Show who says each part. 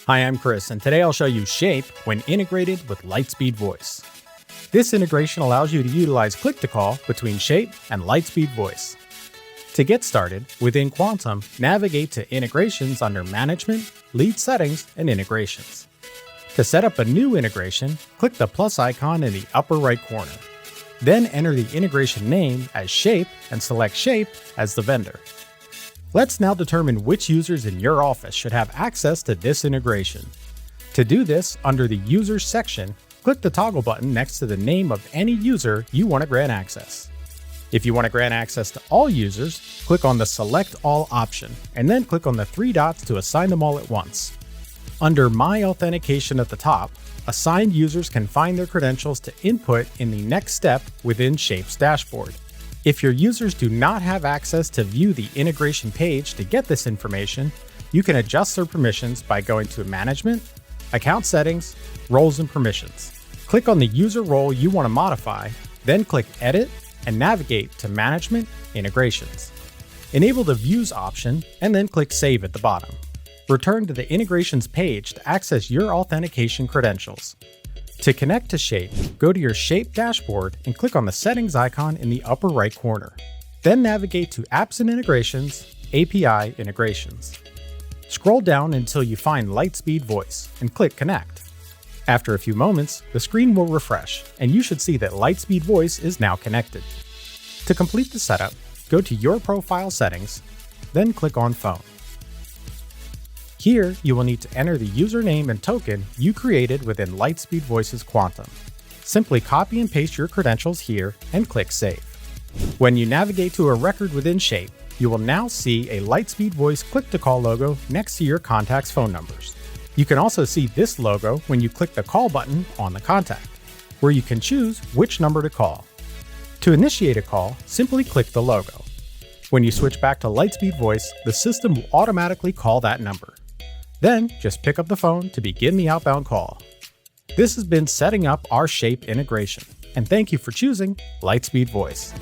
Speaker 1: Hi, I'm Chris, and today I'll show you Shape when integrated with Lightspeed Voice. This integration allows you to utilize click-to-call between Shape and Lightspeed Voice. To get started, within Quantum, navigate to Integrations under Management, Lead Settings, and Integrations. To set up a new integration, click the plus icon in the upper right corner. Then enter the integration name as Shape and select Shape as the vendor. Let's now determine which users in your office should have access to this integration. To do this, under the Users section, click the toggle button next to the name of any user you want to grant access. If you want to grant access to all users, click on the Select All option, and then click on the three dots to assign them all at once. Under My Authentication at the top, assigned users can find their credentials to input in the next step within Shape's dashboard. If your users do not have access to view the integration page to get this information, you can adjust their permissions by going to Management, Account Settings, Roles and Permissions. Click on the user role you want to modify, then click Edit and navigate to Management, Integrations. Enable the Views option and then click Save at the bottom. Return to the Integrations page to access your authentication credentials. To connect to Shape, go to your Shape dashboard and click on the Settings icon in the upper right corner. Then navigate to Apps and Integrations, API Integrations. Scroll down until you find Lightspeed Voice and click Connect. After a few moments, the screen will refresh and you should see that Lightspeed Voice is now connected. To complete the setup, go to Your Profile Settings, then click on Phone. Here, you will need to enter the username and token you created within Lightspeed Voice's Quantum. Simply copy and paste your credentials here and click Save. When you navigate to a record within Shape, you will now see a Lightspeed Voice click-to-call logo next to your contact's phone numbers. You can also see this logo when you click the Call button on the contact, where you can choose which number to call. To initiate a call, simply click the logo. When you switch back to Lightspeed Voice, the system will automatically call that number. Then, just pick up the phone to begin the outbound call. This has been setting up our Shape integration, and thank you for choosing Lightspeed Voice.